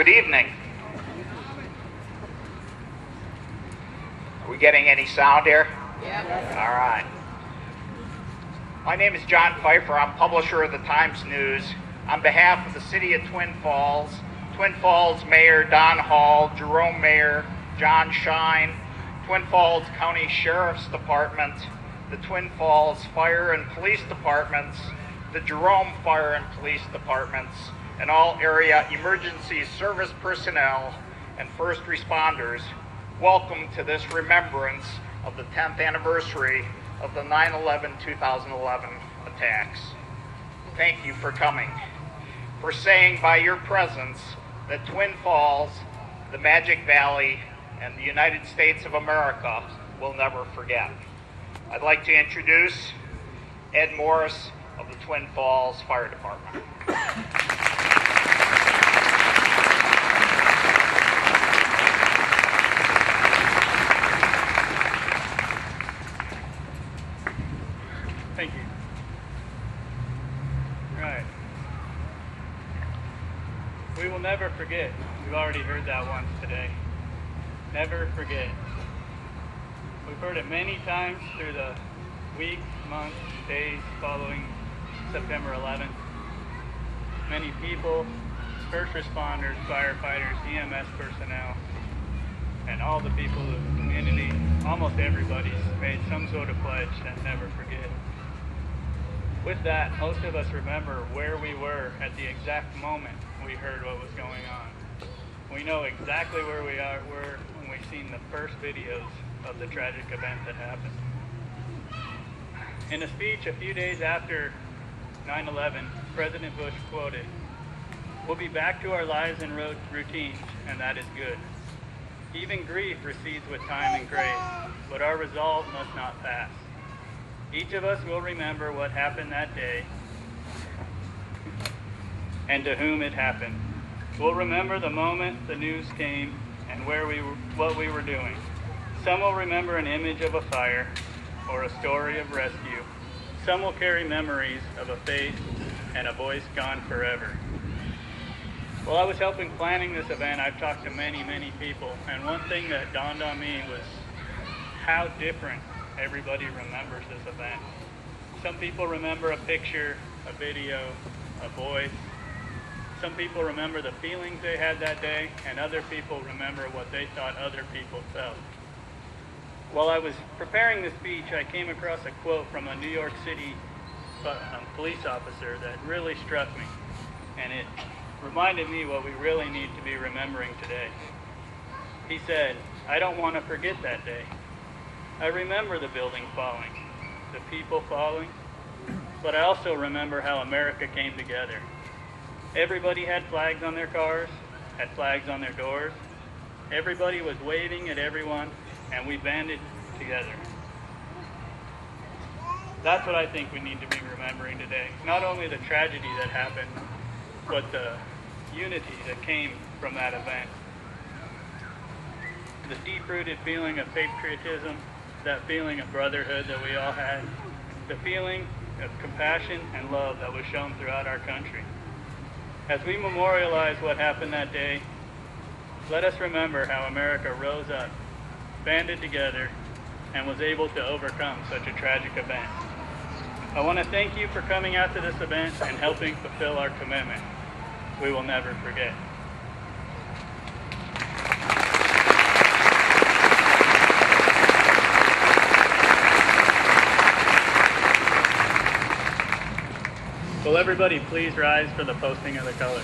Good evening. Are we getting any sound here? Yep. All right. My name is John Pfeiffer. I'm publisher of the Times News. On behalf of the City of Twin Falls Mayor Don Hall, Jerome Mayor John Shine, Twin Falls County Sheriff's Department, the Twin Falls Fire and Police Departments, the Jerome Fire and Police Departments, and all area emergency service personnel and first responders, welcome to this remembrance of the 10th anniversary of the 9/11/2011 attacks. Thank you for coming, for saying by your presence that Twin Falls, the Magic Valley, and the United States of America will never forget. I'd like to introduce Ed Morris of the Twin Falls Fire Department. Thank you. Right. We will never forget. We've already heard that once today. Never forget. We've heard it many times through the weeks, months, days following September 11th. Many people, first responders, firefighters, EMS personnel, and all the people of the community, almost everybody's made some sort of pledge that never forget. With that, most of us remember where we were at the exact moment we heard what was going on. We know exactly where we were when we seen the first videos of the tragic event that happened. In a speech a few days after 9/11, President Bush quoted, "We'll be back to our lives and routines, and that is good. Even grief recedes with time and grace, but our resolve must not pass. Each of us will remember what happened that day and to whom it happened. We'll remember the moment the news came and what we were doing. Some will remember an image of a fire or a story of rescue. Some will carry memories of a face and a voice gone forever." While I was helping planning this event, I've talked to many, many people, and one thing that dawned on me was how different everybody remembers this event. Some people remember a picture, a video, a voice. Some people remember the feelings they had that day, and other people remember what they thought other people felt. While I was preparing this speech, I came across a quote from a New York City police officer that really struck me, and it reminded me what we really need to be remembering today. He said, "I don't want to forget that day. I remember the building falling, the people falling, but I also remember how America came together. Everybody had flags on their cars, had flags on their doors. Everybody was waving at everyone, and we banded together." That's what I think we need to be remembering today. Not only the tragedy that happened, but the unity that came from that event. The deep-rooted feeling of patriotism, that feeling of brotherhood that we all had, the feeling of compassion and love that was shown throughout our country. As we memorialize what happened that day, let us remember how America rose up, banded together, and was able to overcome such a tragic event. I want to thank you for coming out to this event and helping fulfill our commitment. We will never forget. Will everybody please rise for the posting of the colors?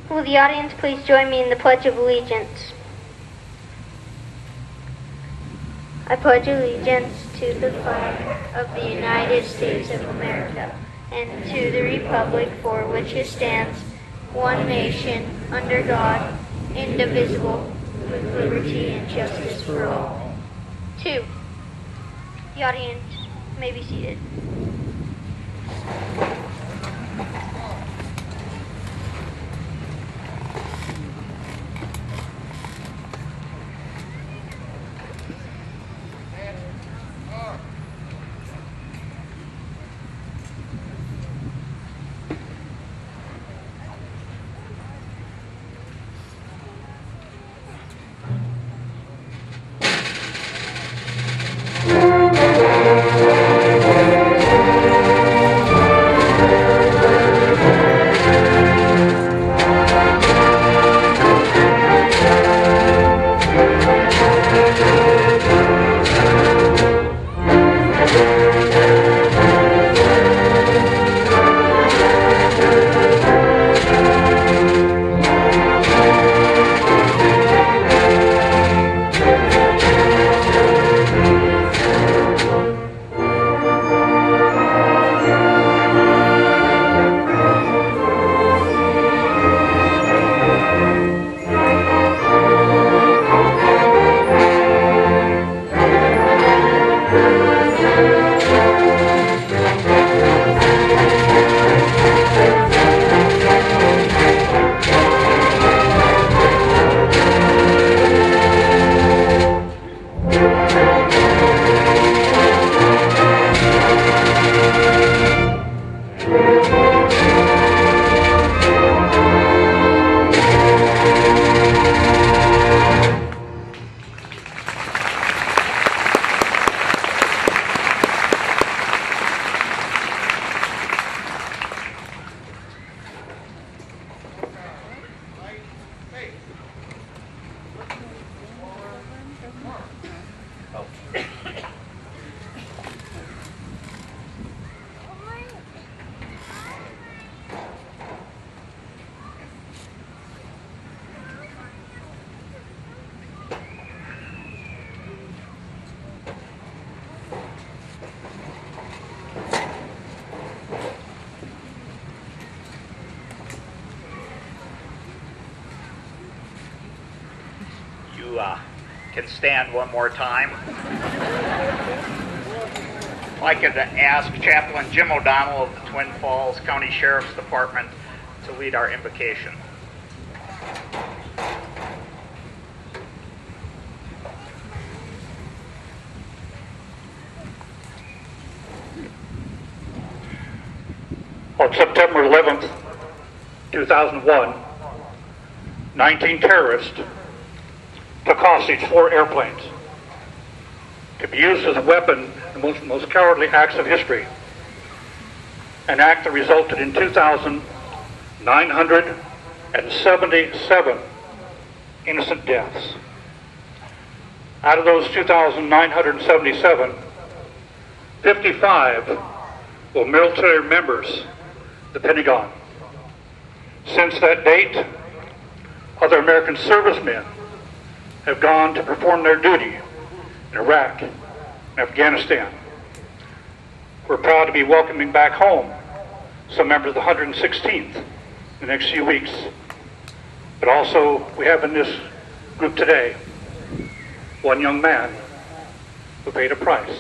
Will the audience please join me in the Pledge of Allegiance? I pledge allegiance to the flag of the United States of America and to the republic for which it stands, one nation, under God, indivisible, with liberty and justice for all. 2. The audience may be seated. Can stand one more time. I'd like to ask Chaplain Jim O'Donnell of the Twin Falls County Sheriff's Department to lead our invocation. On September 11th, 2001, 19 terrorists took hostage 4 airplanes to be used as a weapon in the most cowardly acts of history, an act that resulted in 2,977 innocent deaths. Out of those 2,977, 55 were military members of the Pentagon. Since that date, other American servicemen have gone to perform their duty in Iraq and Afghanistan. We're proud to be welcoming back home some members of the 116th in the next few weeks. But also, we have in this group today one young man who paid a price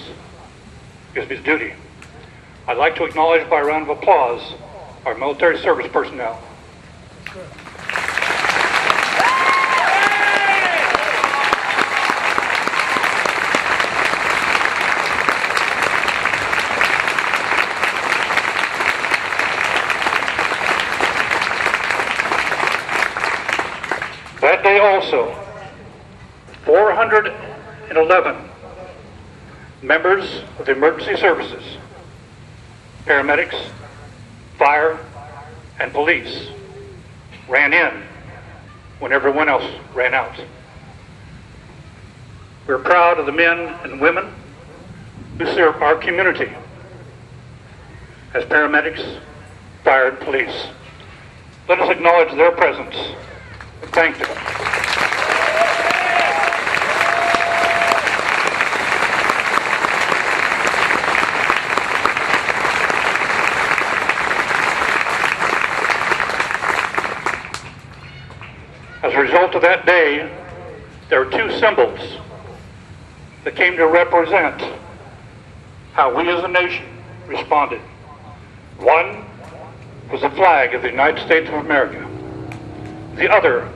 because of his duty. I'd like to acknowledge by a round of applause our military service personnel. That day also, 411 members of the emergency services, paramedics, fire, and police ran in when everyone else ran out. We're proud of the men and women who serve our community as paramedics, fire, and police. Let us acknowledge their presence and thank them. As a result of that day, there are two symbols that came to represent how we as a nation responded. One was the flag of the United States of America. The other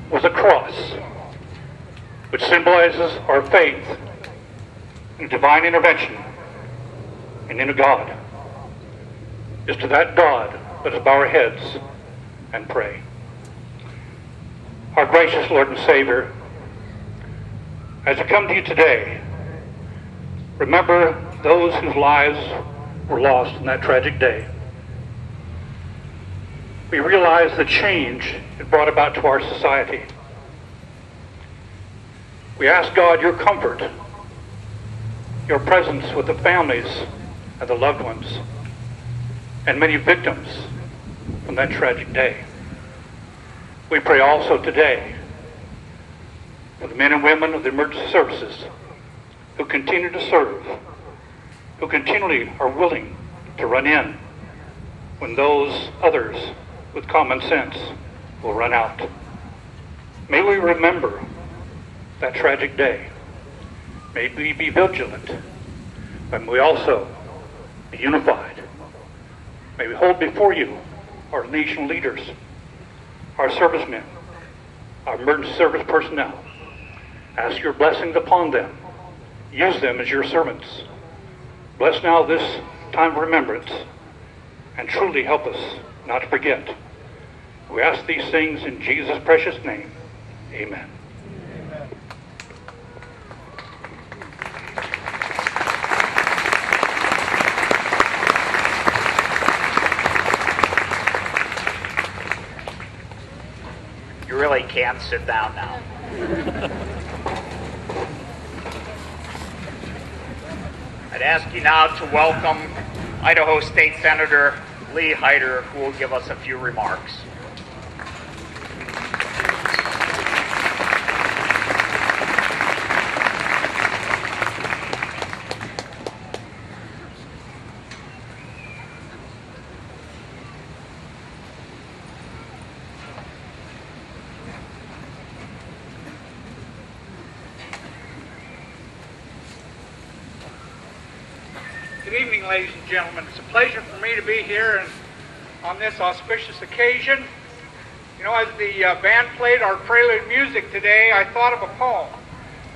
was a cross, which symbolizes our faith in divine intervention and in a God. It's to that God let us bow our heads and pray. Our gracious Lord and Savior, as I come to you today, remember those whose lives were lost in that tragic day. We realize the change it brought about to our society. We ask God your comfort, your presence with the families and the loved ones, and many victims from that tragic day. We pray also today for the men and women of the emergency services who continue to serve, who continually are willing to run in when those others with common sense will run out. May we remember that tragic day. May we be vigilant, but may we also be unified. May we hold before you our nation leaders, our servicemen, our emergency service personnel. Ask your blessings upon them. Use them as your servants. Bless now this time of remembrance, and truly help us not to forget. We ask these things in Jesus' precious name. Amen. You really can't sit down now. I'd ask you now to welcome Idaho State Senator Lee Hyder, who will give us a few remarks. Good evening, ladies and gentlemen. It's a pleasure for me to be here and on this auspicious occasion. You know, as the band played our prelude music today, I thought of a poem.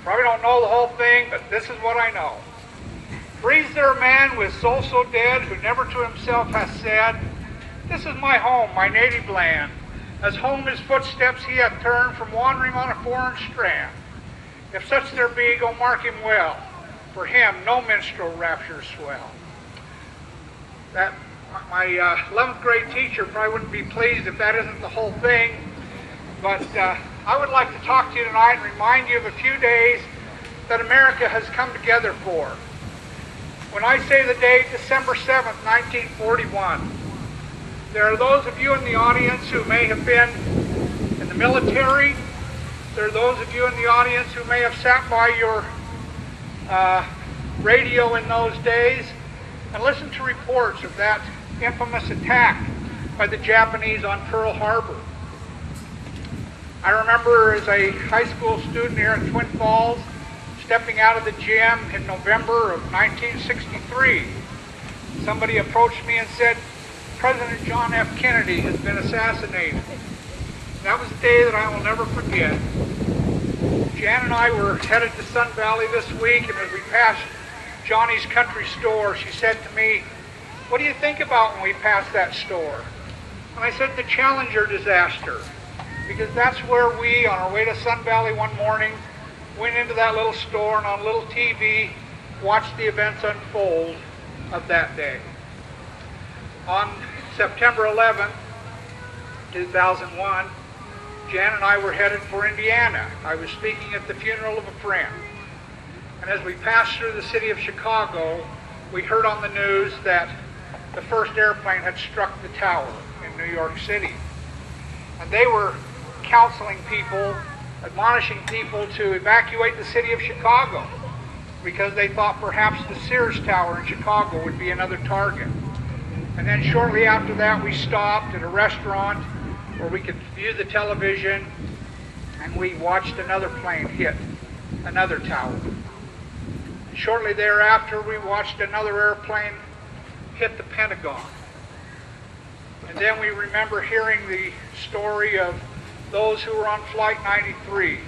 Probably don't know the whole thing, but this is what I know. Breathes there a man with soul so dead, who never to himself hath said, "This is my home, my native land. As home his footsteps he hath turned from wandering on a foreign strand. If such there be, go mark him well. For him no minstrel raptures swell." That my 11th grade teacher probably wouldn't be pleased if that isn't the whole thing, but I would like to talk to you tonight and remind you of a few days that America has come together for. When I say the date December 7th, 1941, there are those of you in the audience who may have been in the military. There are those of you in the audience who may have sat by your radio in those days and listened to reports of that infamous attack by the Japanese on Pearl Harbor. I remember as a high school student here in Twin Falls stepping out of the gym in November of 1963. Somebody approached me and said, "President John F. Kennedy has been assassinated." That was a day that I will never forget. Jan and I were headed to Sun Valley this week, and as we passed Johnny's Country Store, she said to me, "What do you think about when we pass that store?" And I said, "The Challenger disaster," because that's where we, on our way to Sun Valley one morning, went into that little store and on a little TV watched the events unfold of that day. On September 11th, 2001, Jan and I were headed for Indiana. I was speaking at the funeral of a friend. And as we passed through the city of Chicago, we heard on the news that the first airplane had struck the tower in New York City. And they were counseling people, admonishing people to evacuate the city of Chicago because they thought perhaps the Sears Tower in Chicago would be another target. And then shortly after that, we stopped at a restaurant where we could view the television, and we watched another plane hit another tower. And shortly thereafter, we watched another airplane hit the Pentagon. And then we remember hearing the story of those who were on Flight 93,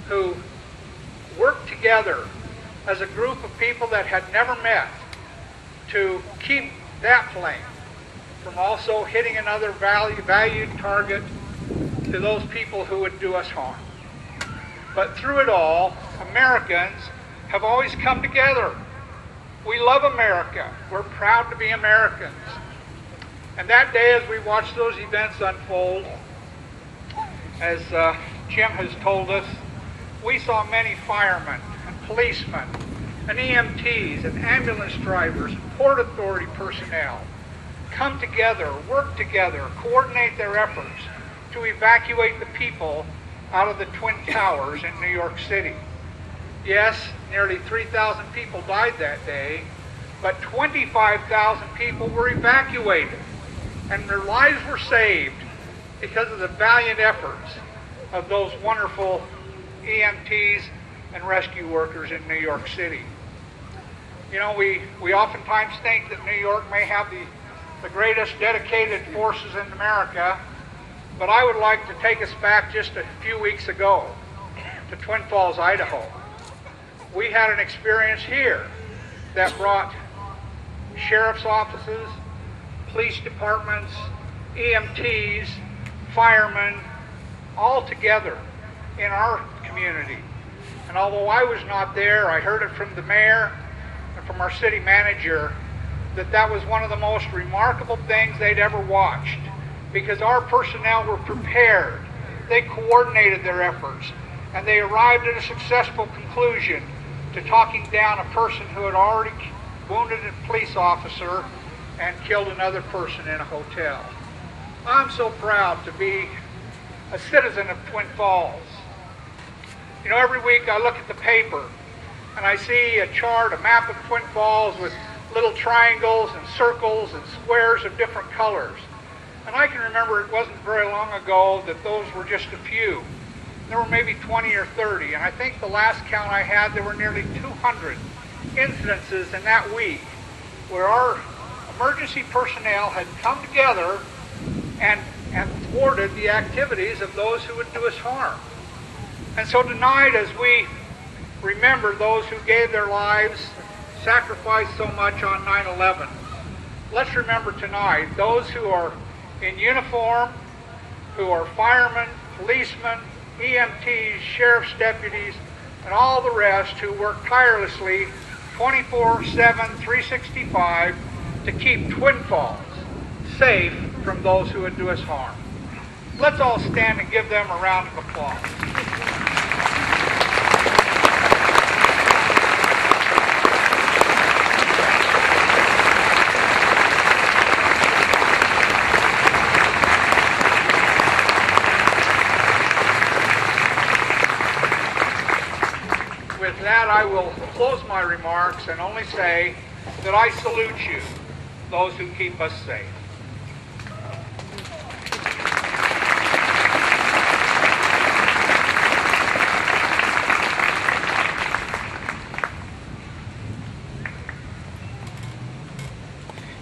who worked together as a group of people that had never met to keep that plane from also hitting another valued target to those people who would do us harm. But through it all, Americans have always come together. We love America. We're proud to be Americans. And that day, as we watched those events unfold, as Jim has told us, we saw many firemen and policemen and EMTs and ambulance drivers, Port Authority personnel come together, work together, coordinate their efforts to evacuate the people out of the Twin Towers in New York City. Yes, nearly 3,000 people died that day, but 25,000 people were evacuated, and their lives were saved because of the valiant efforts of those wonderful EMTs and rescue workers in New York City. You know, we oftentimes think that New York may have the greatest dedicated forces in America, but I would like to take us back just a few weeks ago to Twin Falls, Idaho. We had an experience here that brought sheriff's offices, police departments, EMTs, firemen, all together in our community. And although I was not there, I heard it from the mayor and from our city manager that was one of the most remarkable things they'd ever watched, because our personnel were prepared. They coordinated their efforts, and they arrived at a successful conclusion to talking down a person who had already wounded a police officer and killed another person in a hotel. I'm so proud to be a citizen of Twin Falls. You know, every week I look at the paper and I see a chart, a map of Twin Falls with little triangles and circles and squares of different colors. And I can remember it wasn't very long ago that those were just a few. There were maybe 20 or 30, and I think the last count I had, there were nearly 200 incidences in that week where our emergency personnel had come together and thwarted the activities of those who would do us harm. And so tonight, as we remember those who gave their lives, sacrificed so much on 9/11, let's remember tonight those who are in uniform, who are firemen, policemen, EMTs, sheriff's deputies, and all the rest who work tirelessly 24/7, 365 to keep Twin Falls safe from those who would do us harm. Let's all stand and give them a round of applause. With that, I will close my remarks and only say that I salute you, those who keep us safe.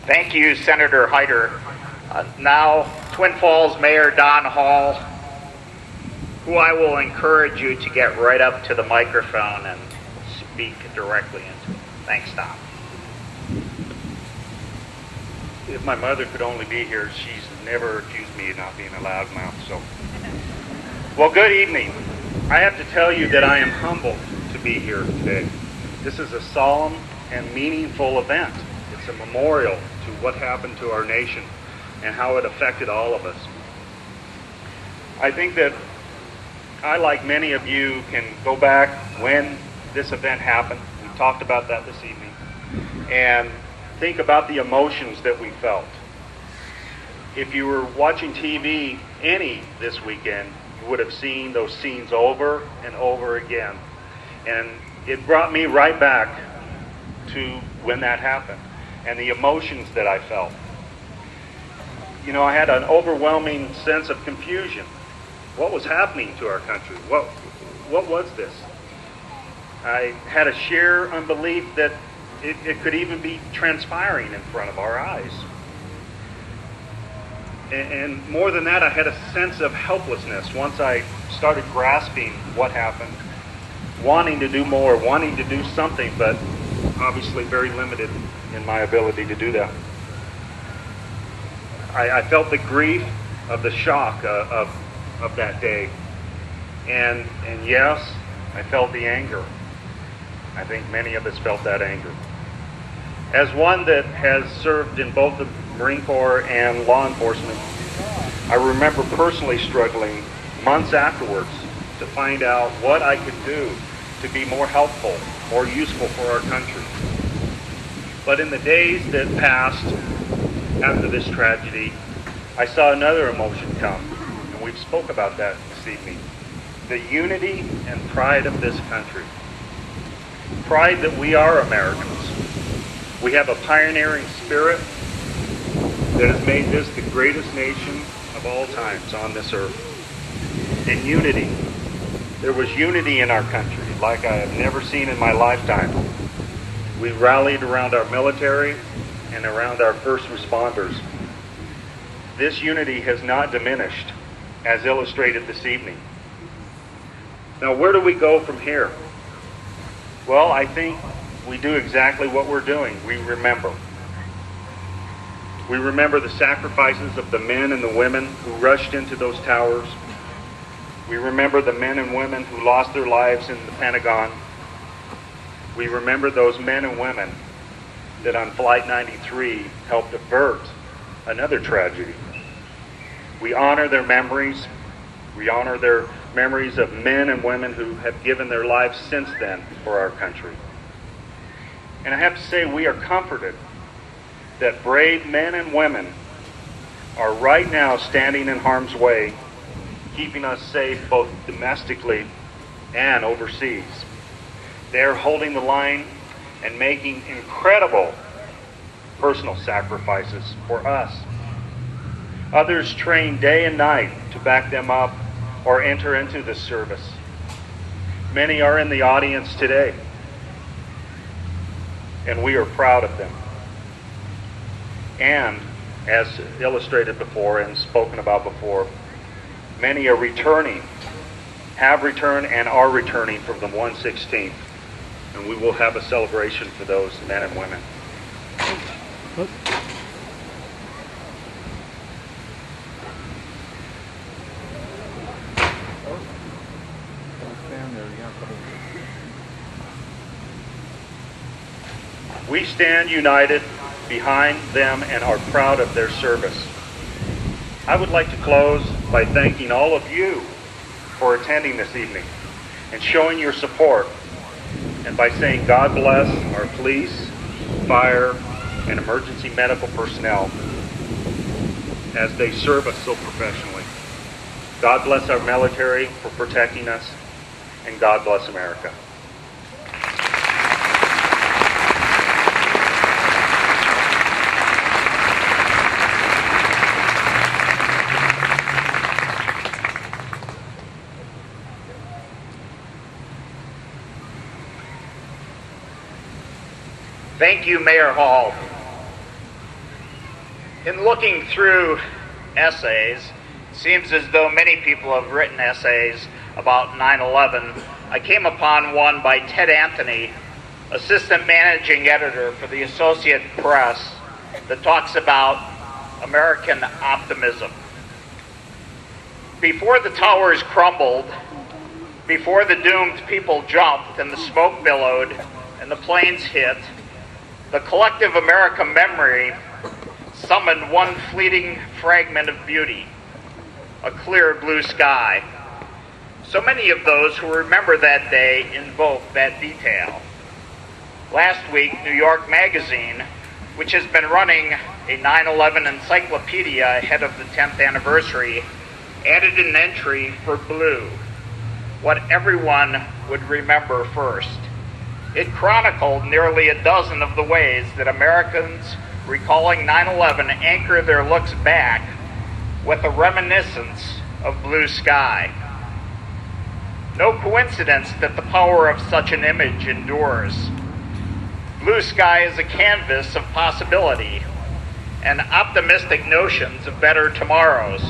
Thank you, Senator Hyder. Now, Twin Falls Mayor Don Hall, who I will encourage you to get right up to the microphone and speak directly into it. Thanks, Don. If my mother could only be here, she's never accused me of not being a loudmouth. So, well, good evening. I have to tell you that I am humbled to be here today. This is a solemn and meaningful event. It's a memorial to what happened to our nation and how it affected all of us. I think that I, like many of you, can go back when this event happened. We talked about that this evening. And think about the emotions that we felt. If you were watching TV any this weekend, you would have seen those scenes over and over again. And it brought me right back to when that happened and the emotions that I felt. You know, I had an overwhelming sense of confusion. What was happening to our country? What was this? I had a sheer unbelief that it could even be transpiring in front of our eyes. And more than that, I had a sense of helplessness once I started grasping what happened, wanting to do more, wanting to do something, but obviously very limited in my ability to do that. I felt the grief of the shock of that day. And yes, I felt the anger. I think many of us felt that anger. As one that has served in both the Marine Corps and law enforcement, I remember personally struggling months afterwards to find out what I could do to be more helpful, more useful for our country. But in the days that passed after this tragedy, I saw another emotion come, and we've spoke about that this evening. The unity and pride of this country. Pride that we are Americans. We have a pioneering spirit that has made this the greatest nation of all times on this earth. And unity. There was unity in our country like I have never seen in my lifetime. We rallied around our military and around our first responders. This unity has not diminished, as illustrated this evening. Now, where do we go from here? Well, I think we do exactly what we're doing. We remember. We remember the sacrifices of the men and the women who rushed into those towers. We remember the men and women who lost their lives in the Pentagon. We remember those men and women that on Flight 93 helped avert another tragedy. We honor their memories. We honor their memories of men and women who have given their lives since then for our country. And I have to say, we are comforted that brave men and women are right now standing in harm's way, keeping us safe both domestically and overseas. They're holding the line and making incredible personal sacrifices for us. Others train day and night to back them up or enter into this service. Many are in the audience today, and we are proud of them. And as illustrated before and spoken about before, many are returning, have returned and are returning from the 116th. And we will have a celebration for those men and women. We stand united behind them and are proud of their service. I would like to close by thanking all of you for attending this evening and showing your support, and by saying God bless our police, fire, and emergency medical personnel as they serve us so professionally. God bless our military for protecting us, and God bless America. Thank you, Mayor Hall. In looking through essays, it seems as though many people have written essays about 9/11. I came upon one by Ted Anthony, Assistant Managing Editor for the Associated Press, that talks about American optimism. Before the towers crumbled, before the doomed people jumped and the smoke billowed and the planes hit, the collective American memory summoned one fleeting fragment of beauty, a clear blue sky. So many of those who remember that day invoke that detail. Last week, New York Magazine, which has been running a 9/11 encyclopedia ahead of the 10th anniversary, added an entry for blue, what everyone would remember first. It chronicled nearly a dozen of the ways that Americans recalling 9/11 anchor their looks back with a reminiscence of blue sky. No coincidence that the power of such an image endures. Blue sky is a canvas of possibility and optimistic notions of better tomorrows.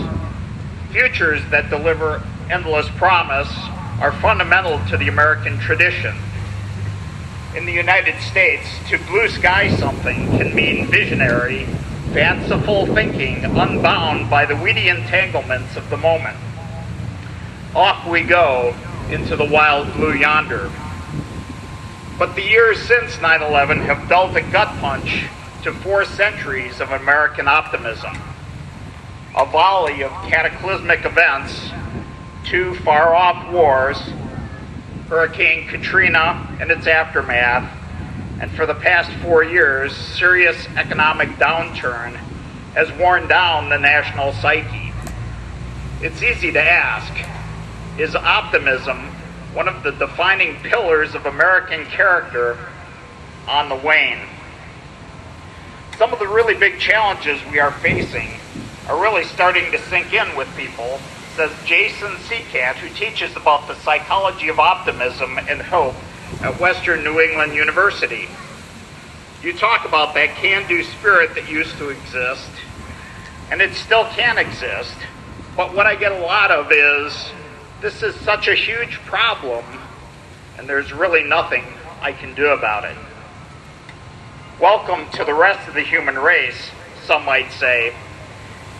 Futures that deliver endless promise are fundamental to the American tradition. In the United States, to blue sky something can mean visionary, fanciful thinking unbound by the weedy entanglements of the moment. Off we go into the wild blue yonder. But the years since 9/11 have dealt a gut punch to 4 centuries of American optimism. A volley of cataclysmic events, 2 far-off wars, Hurricane Katrina and its aftermath, and for the past 4 years, serious economic downturn has worn down the national psyche. It's easy to ask, is optimism one of the defining pillars of American character on the wane? Some of the really big challenges we are facing are really starting to sink in with people, says Jason Seacat, who teaches about the psychology of optimism and hope at Western New England University. You talk about that can-do spirit that used to exist, and it still can exist, but what I get a lot of is, this is such a huge problem, and there's really nothing I can do about it. Welcome to the rest of the human race, some might say.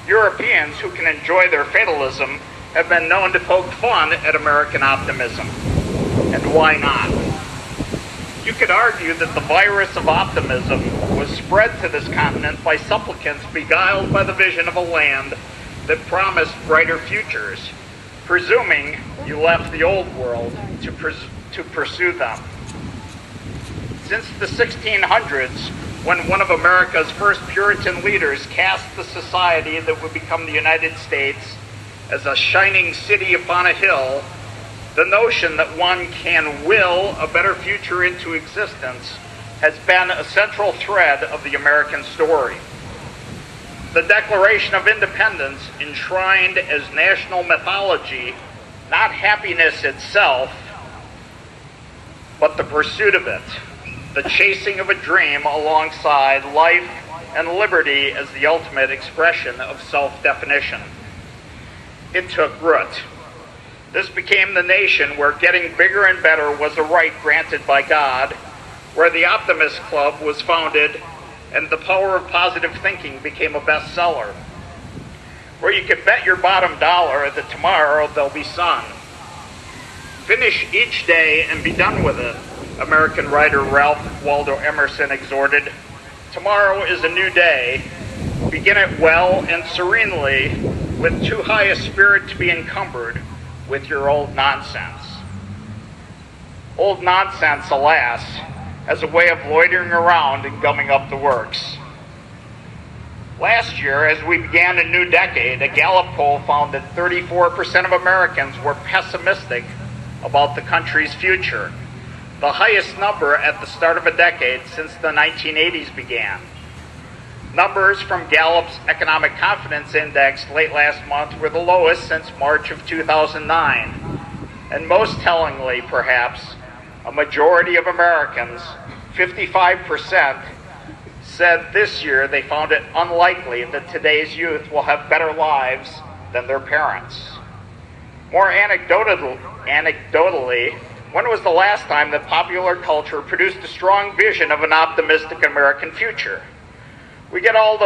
Europeans who can enjoy their fatalism have been known to poke fun at American optimism. And why not? You could argue that the virus of optimism was spread to this continent by supplicants beguiled by the vision of a land that promised brighter futures, presuming you left the old world to pursue them. Since the 1600s, when one of America's first Puritan leaders cast the society that would become the United States as a shining city upon a hill, the notion that one can will a better future into existence has been a central thread of the American story. The Declaration of Independence enshrined as national mythology not happiness itself, but the pursuit of it, the chasing of a dream alongside life and liberty as the ultimate expression of self-definition. It took root. This became the nation where getting bigger and better was a right granted by God, where the Optimist Club was founded and the power of positive thinking became a bestseller, where you could bet your bottom dollar that tomorrow there'll be sun. Finish each day and be done with it, American writer Ralph Waldo Emerson exhorted. Tomorrow is a new day. Begin it well and serenely, with too high a spirit to be encumbered with your old nonsense. Old nonsense, alas, as a way of loitering around and gumming up the works. Last year, as we began a new decade, a Gallup poll found that 34% of Americans were pessimistic about the country's future, the highest number at the start of a decade since the 1980s began. Numbers from Gallup's Economic Confidence Index late last month were the lowest since March of 2009. And most tellingly, perhaps, a majority of Americans, 55%, said this year they found it unlikely that today's youth will have better lives than their parents. More anecdotally, when was the last time that popular culture produced a strong vision of an optimistic American future? We got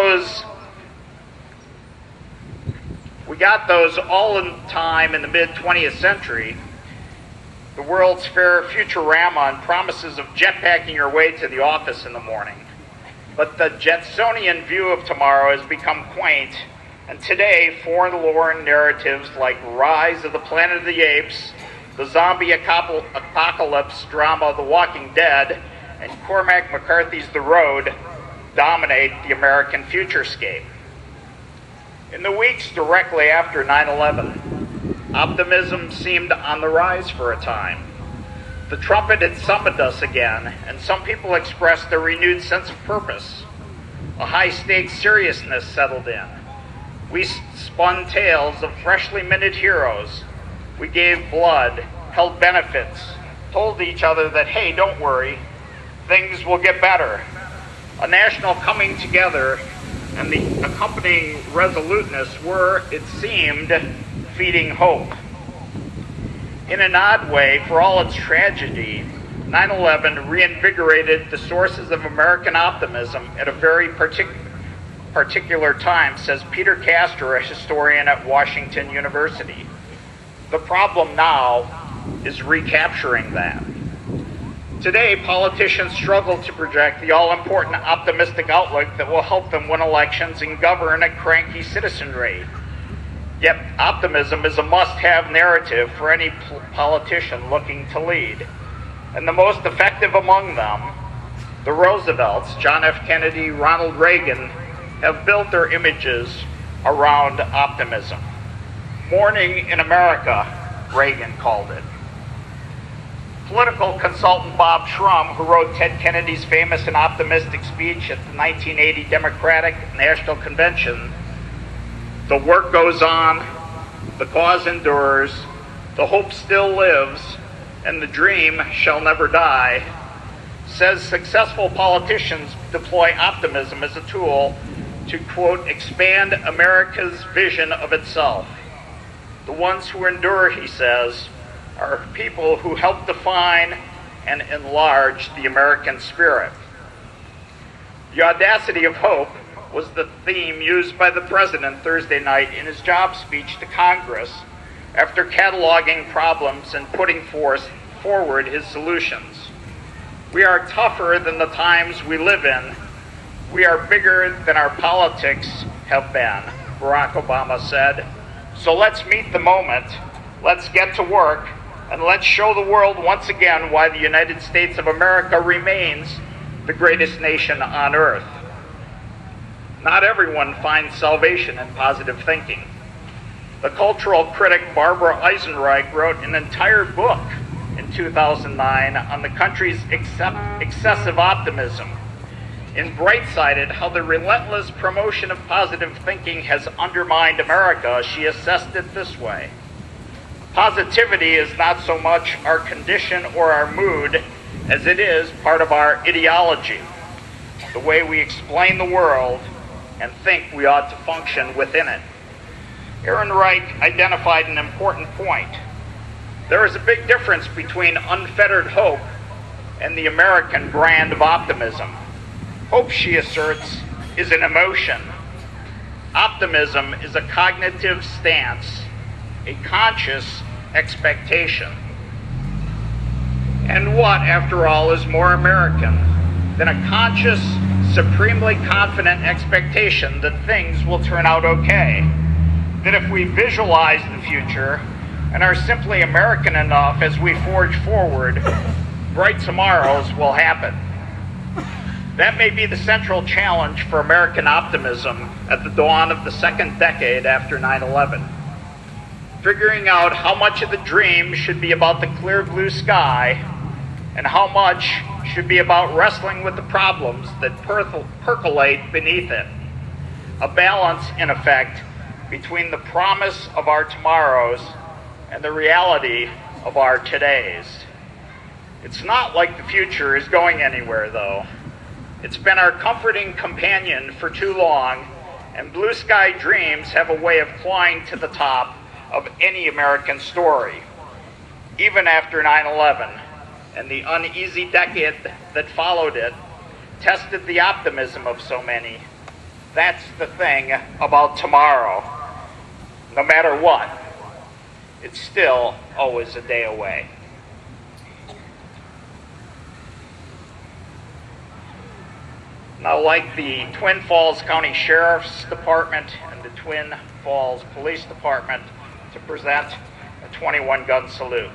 those all in time in the mid-20th century. The World's Fair Futurama and promises of jetpacking your way to the office in the morning. But the Jetsonian view of tomorrow has become quaint, and today forlorn narratives like Rise of the Planet of the Apes, the zombie apocalypse drama The Walking Dead, and Cormac McCarthy's The Road dominate the American futurescape. In the weeks directly after 9/11, optimism seemed on the rise for a time. The trumpet had summoned us again, and some people expressed a renewed sense of purpose. A high-stakes seriousness settled in. We spun tales of freshly minted heroes. We gave blood, held benefits, told each other that, hey, don't worry, things will get better. A national coming together and the accompanying resoluteness were, it seemed, feeding hope. In an odd way, for all its tragedy, 9/11 reinvigorated the sources of American optimism at a very particular time, says Peter Castor, a historian at Washington University. The problem now is recapturing that. Today, politicians struggle to project the all-important optimistic outlook that will help them win elections and govern a cranky citizenry. Yet optimism is a must-have narrative for any politician looking to lead. And the most effective among them, the Roosevelts, John F. Kennedy, Ronald Reagan, have built their images around optimism. Morning in America, Reagan called it. Political consultant Bob Shrum, who wrote Ted Kennedy's famous and optimistic speech at the 1980 Democratic National Convention, "The work goes on, the cause endures, the hope still lives, and the dream shall never die," says successful politicians deploy optimism as a tool to, quote, expand America's vision of itself. The ones who endure, he says, are people who help define and enlarge the American spirit. The audacity of hope was the theme used by the president Thursday night in his job speech to Congress after cataloging problems and putting forward his solutions. We are tougher than the times we live in. We are bigger than our politics have been, Barack Obama said. So let's meet the moment, let's get to work, and let's show the world once again why the United States of America remains the greatest nation on earth. Not everyone finds salvation in positive thinking. The cultural critic Barbara Eisenreich wrote an entire book in 2009 on the country's excessive optimism. In Bright-Sided, how the relentless promotion of positive thinking has undermined America, she assessed it this way. Positivity is not so much our condition or our mood as it is part of our ideology, the way we explain the world and think we ought to function within it. Ehrenreich identified an important point. There is a big difference between unfettered hope and the American brand of optimism. Hope, she asserts, is an emotion. Optimism is a cognitive stance, a conscious expectation. And what, after all, is more American than a conscious, supremely confident expectation that things will turn out okay? That if we visualize the future and are simply American enough as we forge forward, bright tomorrows will happen. That may be the central challenge for American optimism at the dawn of the second decade after 9/11. Figuring out how much of the dream should be about the clear blue sky and how much should be about wrestling with the problems that percolate beneath it. A balance, in effect, between the promise of our tomorrows and the reality of our todays. It's not like the future is going anywhere, though. It's been our comforting companion for too long, and blue sky dreams have a way of clawing to the top of any American story. Even after 9/11 and the uneasy decade that followed it tested the optimism of so many, that's the thing about tomorrow. No matter what, it's still always a day away. Now, like the Twin Falls County Sheriff's Department and the Twin Falls Police Department, to present a 21-gun salute.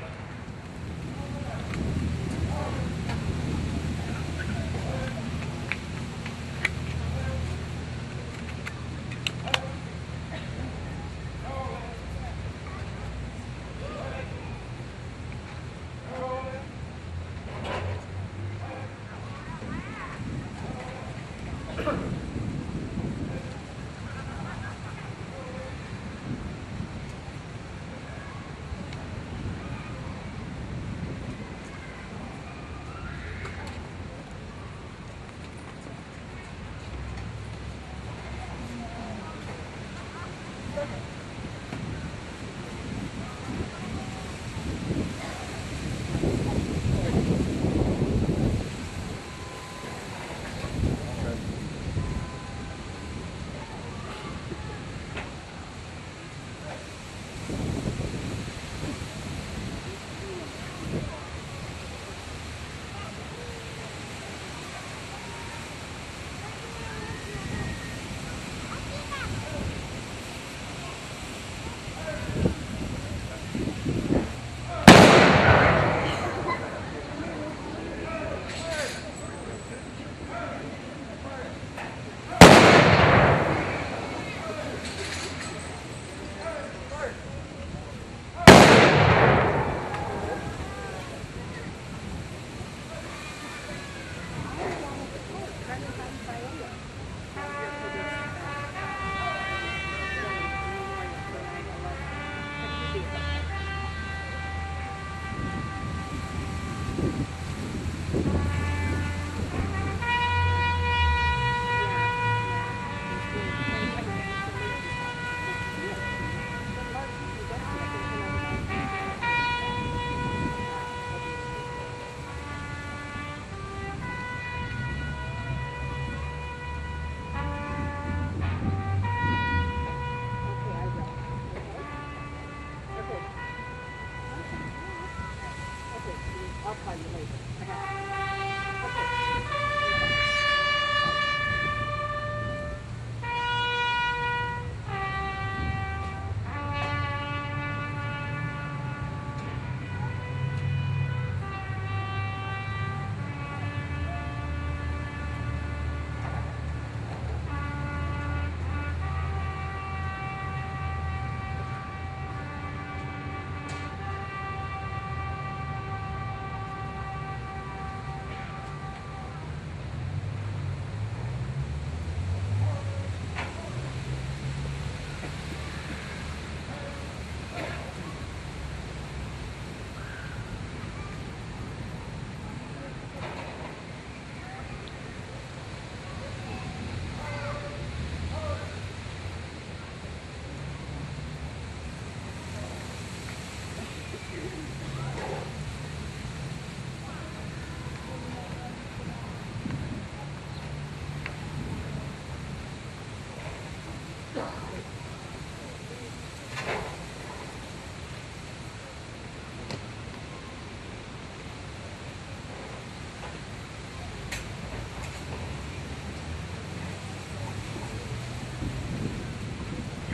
I'll call you later. Okay.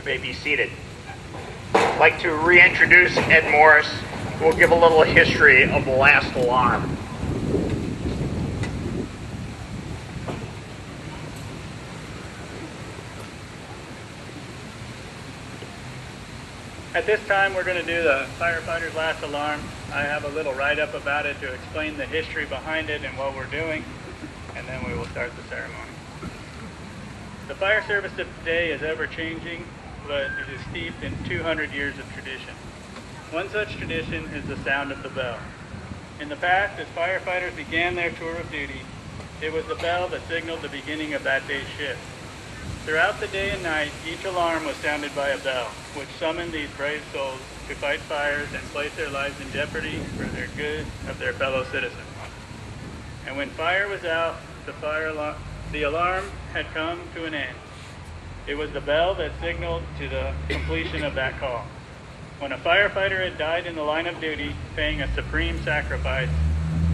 May be seated. I'd like to reintroduce Ed Morris, who will give a little history of the last alarm. At this time, we're going to do the firefighter's last alarm. I have a little write-up about it to explain the history behind it and what we're doing, and then we will start the ceremony. The fire service of today is ever-changing, but it is steeped in 200 years of tradition. One such tradition is the sound of the bell. In the past, as firefighters began their tour of duty, it was the bell that signaled the beginning of that day's shift. Throughout the day and night, each alarm was sounded by a bell, which summoned these brave souls to fight fires and place their lives in jeopardy for the good of their fellow citizens. And when fire was out, the alarm had come to an end. It was the bell that signaled to the completion of that call. When a firefighter had died in the line of duty, paying a supreme sacrifice,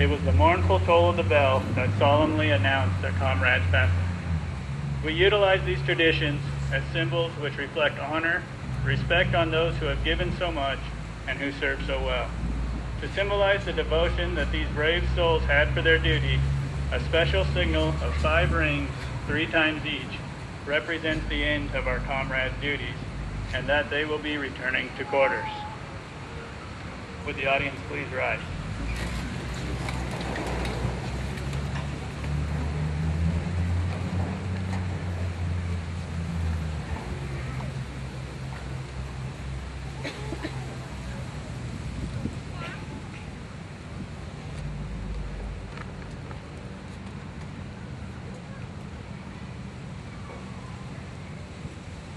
it was the mournful toll of the bell that solemnly announced their comrade's passing. We utilize these traditions as symbols which reflect honor, respect on those who have given so much and who served so well. To symbolize the devotion that these brave souls had for their duty, a special signal of 5 rings, 3 times each, represents the end of our comrades' duties, and that they will be returning to quarters. Would the audience please rise?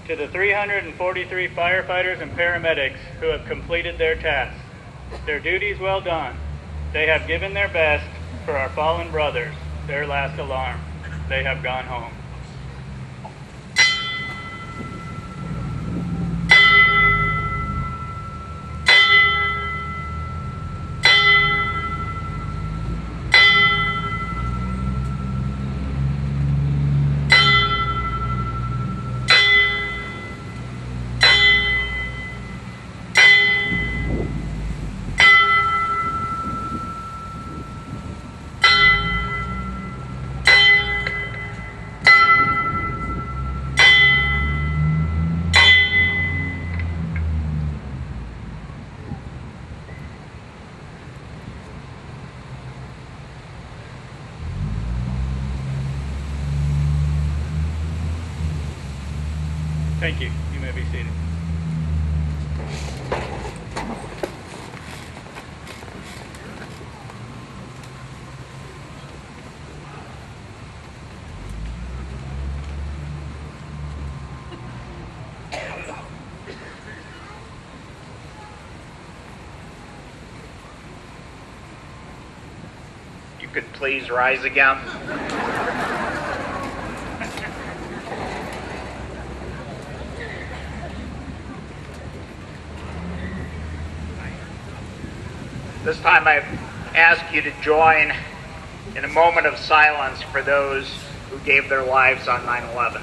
To the 343 firefighters and paramedics who have completed their tasks, their duties well done. They have given their best for our fallen brothers, their last alarm. They have gone home. Thank you. You may be seated. You could please rise again. This time I ask you to join in a moment of silence for those who gave their lives on 9/11.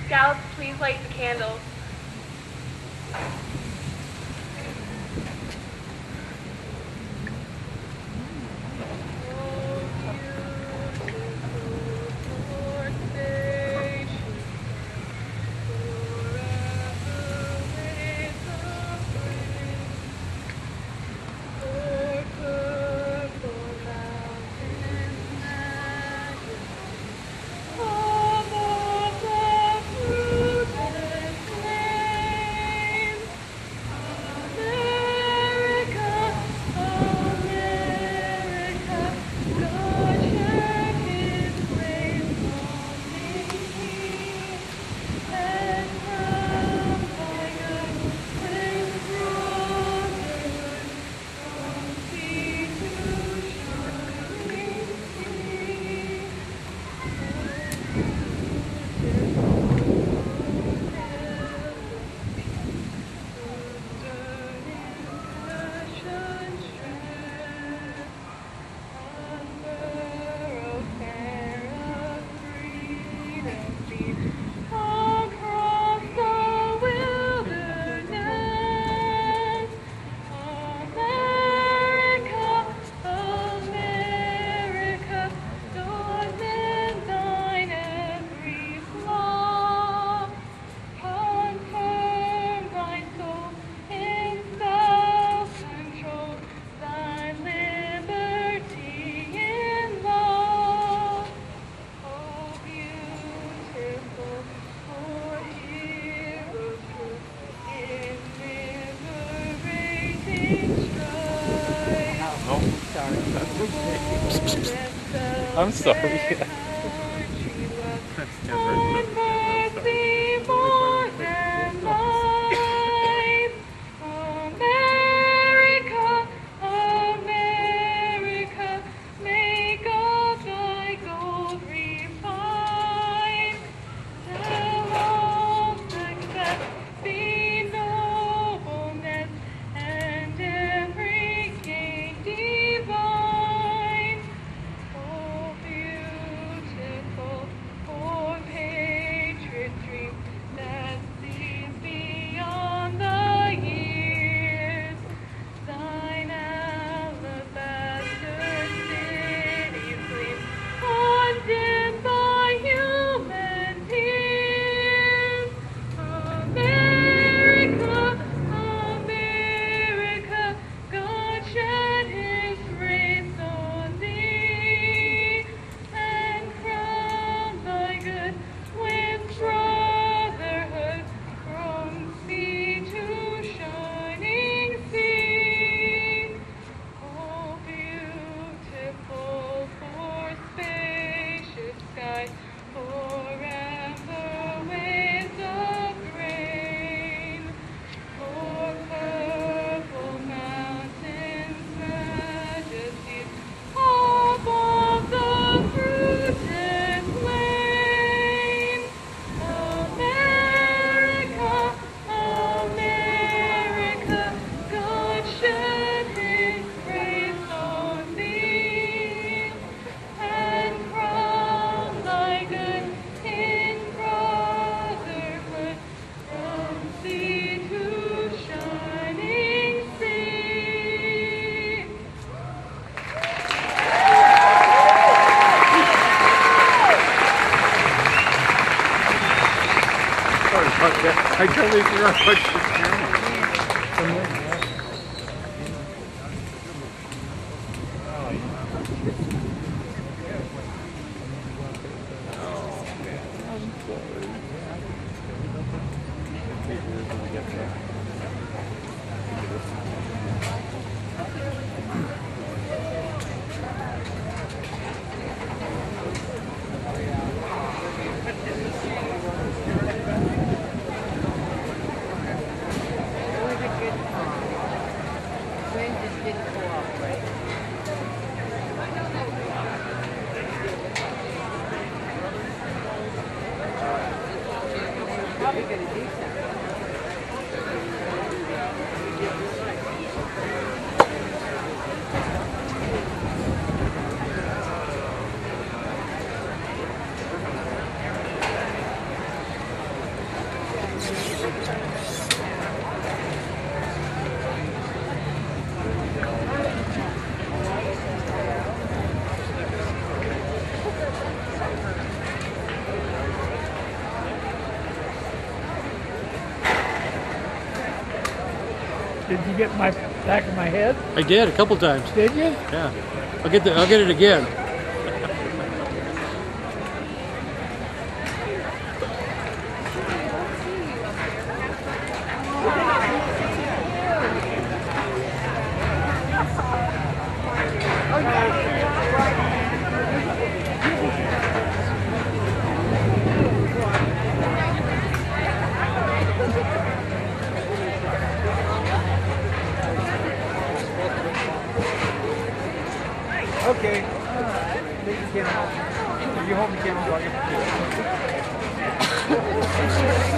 Scouts, please light the candles. I'm sorry. I totally forgot what you Did you get my back of my head? I did a couple times. Did you? Yeah. I'll get it again. Okay. Take the camera. You hold the camera while I get the